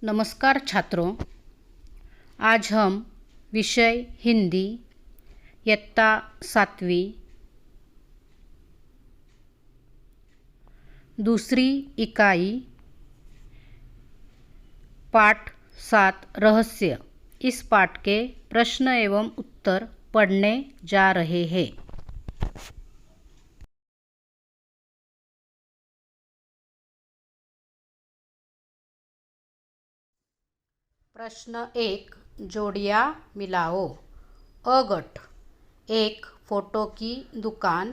नमस्कार छात्रों, आज हम विषय हिंदी इयत्ता 7वीं दूसरी इकाई पाठ 7 रहस्य इस पाठ के प्रश्न एवं उत्तर पढ़ने जा रहे हैं। प्रश्न 1, जोड़ियाँ मिलाओ। अ गट, 1 फोटो की दुकान,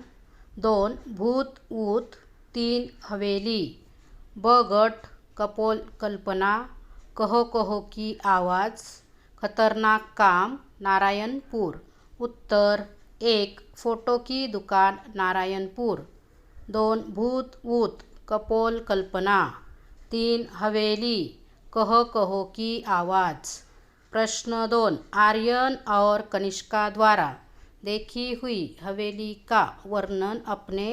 2 भूत ऊत, 3 हवेली। ब गट, कपोल कल्पना, कहो कहो की आवाज़, खतरनाक काम, नारायणपुर। उत्तर 1 फोटो की दुकान, नारायणपुर, 2 भूत ऊत, कपोल कल्पना, 3 हवेली, कहो कहो की आवाज़। प्रश्न 2, आर्यन और कनिष्का द्वारा देखी हुई हवेली का वर्णन अपने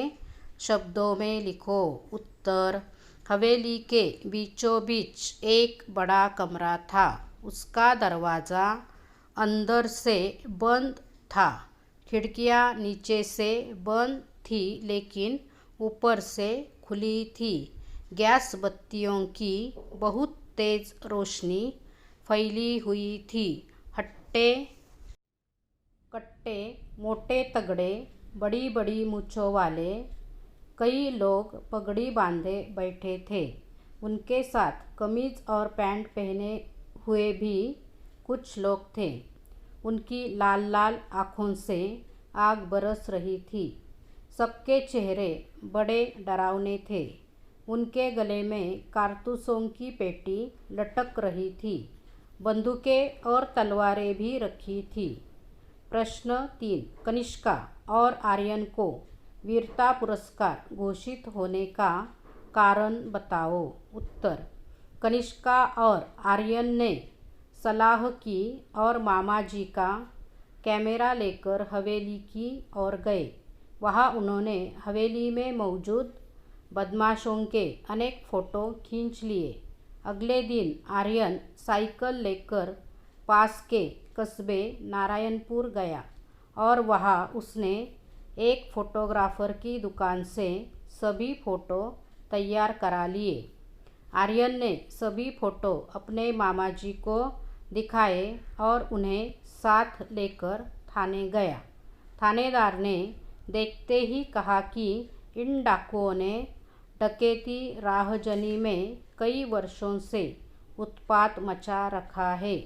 शब्दों में लिखो। उत्तर, हवेली के बीचों बीच एक बड़ा कमरा था। उसका दरवाज़ा अंदर से बंद था। खिड़कियाँ नीचे से बंद थी लेकिन ऊपर से खुली थी। गैस बत्तियों की बहुत तेज रोशनी फैली हुई थी। हट्टे कट्टे, मोटे तगड़े, बड़ी बड़ी मूंछों वाले कई लोग पगड़ी बांधे बैठे थे। उनके साथ कमीज और पैंट पहने हुए भी कुछ लोग थे। उनकी लाल लाल आँखों से आग बरस रही थी। सबके चेहरे बड़े डरावने थे। उनके गले में कारतूसों की पेटी लटक रही थी। बंदूकें और तलवारें भी रखी थी। प्रश्न 3, कनिष्का और आर्यन को वीरता पुरस्कार घोषित होने का कारण बताओ। उत्तर, कनिष्का और आर्यन ने सलाह की और मामा जी का कैमरा लेकर हवेली की ओर गए। वहाँ उन्होंने हवेली में मौजूद बदमाशों के अनेक फ़ोटो खींच लिए। अगले दिन आर्यन साइकिल लेकर पास के कस्बे नारायणपुर गया और वहाँ उसने एक फ़ोटोग्राफ़र की दुकान से सभी फ़ोटो तैयार करा लिए। आर्यन ने सभी फ़ोटो अपने मामा जी को दिखाए और उन्हें साथ लेकर थाने गया। थानेदार ने देखते ही कहा कि इन डाकुओं ने डकैती राहजनी में कई वर्षों से उत्पात मचा रखा है।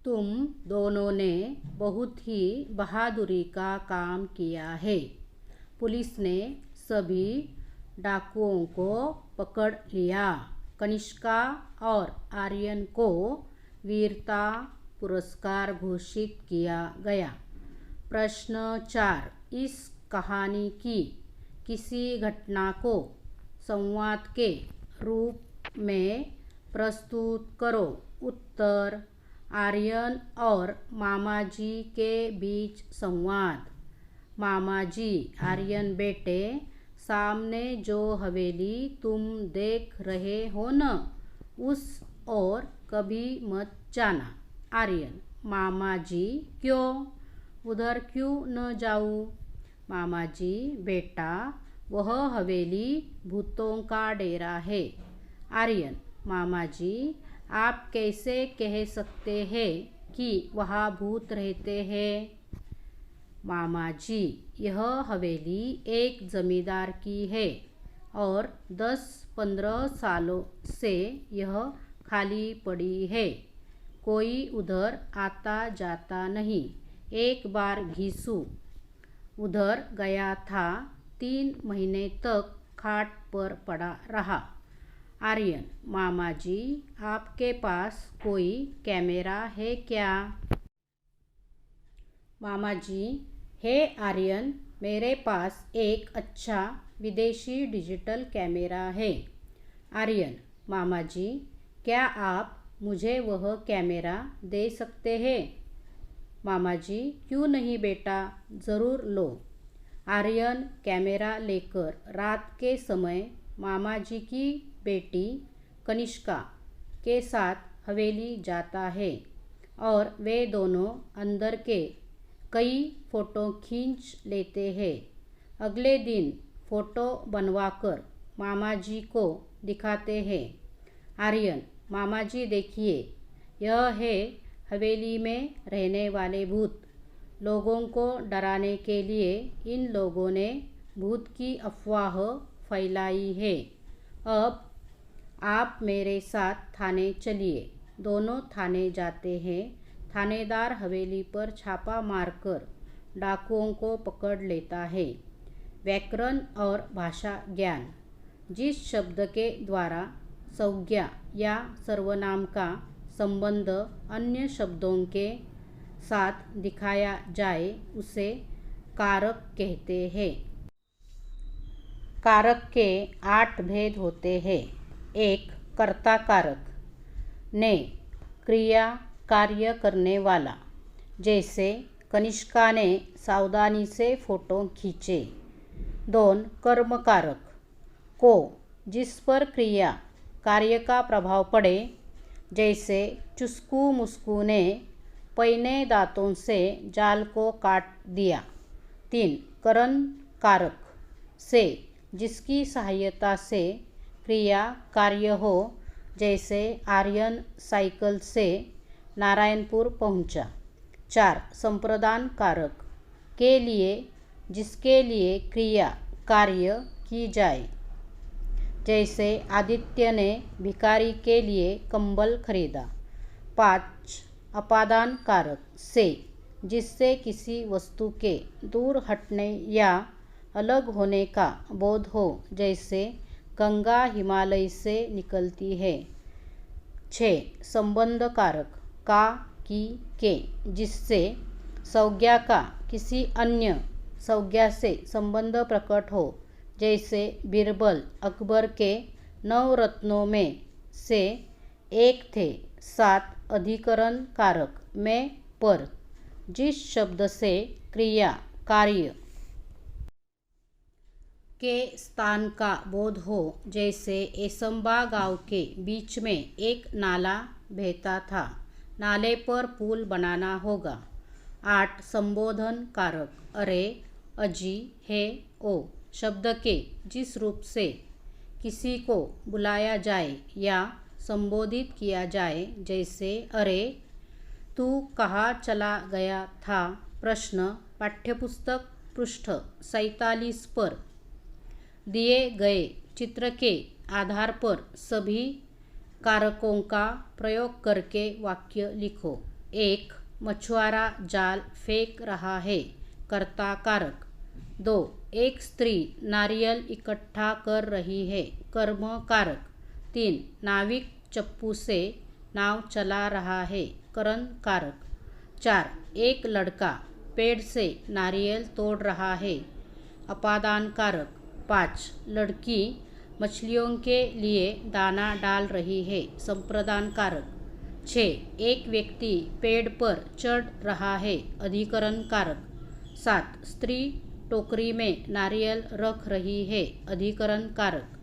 तुम दोनों ने बहुत ही बहादुरी का काम किया है। पुलिस ने सभी डाकुओं को पकड़ लिया। कनिष्का और आर्यन को वीरता पुरस्कार घोषित किया गया। प्रश्न 4, इस कहानी की किसी घटना को संवाद के रूप में प्रस्तुत करो। उत्तर, आर्यन और मामा जी के बीच संवाद। मामा जी, आर्यन बेटे, सामने जो हवेली तुम देख रहे हो न, उस ओर कभी मत जाना। आर्यन, मामा जी क्यों? उधर क्यों न जाऊँ? मामा जी, बेटा, वह हवेली भूतों का डेरा है। आर्यन, मामा जी, आप कैसे कह सकते हैं कि वहाँ भूत रहते हैं? मामा जी, यह हवेली एक जमींदार की है और 10-15 सालों से यह खाली पड़ी है। कोई उधर आता जाता नहीं। एक बार घिसू उधर गया था, 3 महीने तक खाट पर पड़ा रहा। आर्यन, मामा जी, आपके पास कोई कैमरा है क्या? मामा जी, है आर्यन, मेरे पास एक अच्छा विदेशी डिजिटल कैमरा है। आर्यन, मामा जी, क्या आप मुझे वह कैमरा दे सकते हैं? मामा जी, क्यों नहीं बेटा, ज़रूर लो। आर्यन कैमरा लेकर रात के समय मामा जी की बेटी कनिष्का के साथ हवेली जाता है और वे दोनों अंदर के कई फ़ोटो खींच लेते हैं। अगले दिन फ़ोटो बनवाकर मामा जी को दिखाते हैं। आर्यन, मामा जी देखिए, यह है हवेली में रहने वाले भूत। लोगों को डराने के लिए इन लोगों ने भूत की अफवाह फैलाई है। अब आप मेरे साथ थाने चलिए। दोनों थाने जाते हैं। थानेदार हवेली पर छापा मारकर डाकुओं को पकड़ लेता है। व्याकरण और भाषा ज्ञान। जिस शब्द के द्वारा संज्ञा या सर्वनाम का संबंध अन्य शब्दों के साथ दिखाया जाए उसे कारक कहते हैं। कारक के 8 भेद होते हैं। 1. कर्ता कारक। ने, क्रिया कार्य करने वाला, जैसे कनिष्का ने सावधानी से फ़ोटो खींचे। 2. कर्म कारक। को, जिस पर क्रिया कार्य का प्रभाव पड़े, जैसे चुस्कू मुस्कू ने पैने दांतों से जाल को काट दिया। 3. करण कारक। से, जिसकी सहायता से क्रिया कार्य हो, जैसे आर्यन साइकिल से नारायणपुर पहुंचा। 4. संप्रदान कारक। के लिए, जिसके लिए क्रिया कार्य की जाए, जैसे आदित्य ने भिखारी के लिए कंबल खरीदा। 5. अपादान कारक। से, जिससे किसी वस्तु के दूर हटने या अलग होने का बोध हो, जैसे गंगा हिमालय से निकलती है। 6. संबंध कारक। का, की, के, जिससे संज्ञा का किसी अन्य संज्ञा से संबंध प्रकट हो, जैसे बीरबल अकबर के 9 रत्नों में से एक थे। 7. अधिकरण कारक। में, पर, जिस शब्द से क्रिया कार्य के स्थान का बोध हो, जैसे एसंबा गांव के बीच में एक नाला बहता था, नाले पर पुल बनाना होगा। 8. संबोधन कारक। अरे, अजी, हे, ओ शब्द के जिस रूप से किसी को बुलाया जाए या संबोधित किया जाए, जैसे अरे, तू कहाँ चला गया था। प्रश्न पाठ्यपुस्तक पृष्ठ 47 पर दिए गए चित्र के आधार पर सभी कारकों का प्रयोग करके वाक्य लिखो। 1. मछुआरा जाल फेंक रहा है। कर्ता कारक। 2. एक स्त्री नारियल इकट्ठा कर रही है। कर्म कारक। 3. नाविक चप्पू से नाव चला रहा है। करण कारक। 4. एक लड़का पेड़ से नारियल तोड़ रहा है। अपादान कारक। 5. लड़की मछलियों के लिए दाना डाल रही है। संप्रदान कारक। 6. एक व्यक्ति पेड़ पर चढ़ रहा है। अधिकरण कारक। 7. स्त्री टोकरी में नारियल रख रही है। अधिकरण कारक।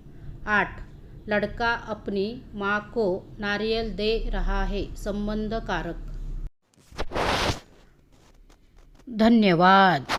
8. लड़का अपनी माँ को नारियल दे रहा है। संबंध कारक। धन्यवाद।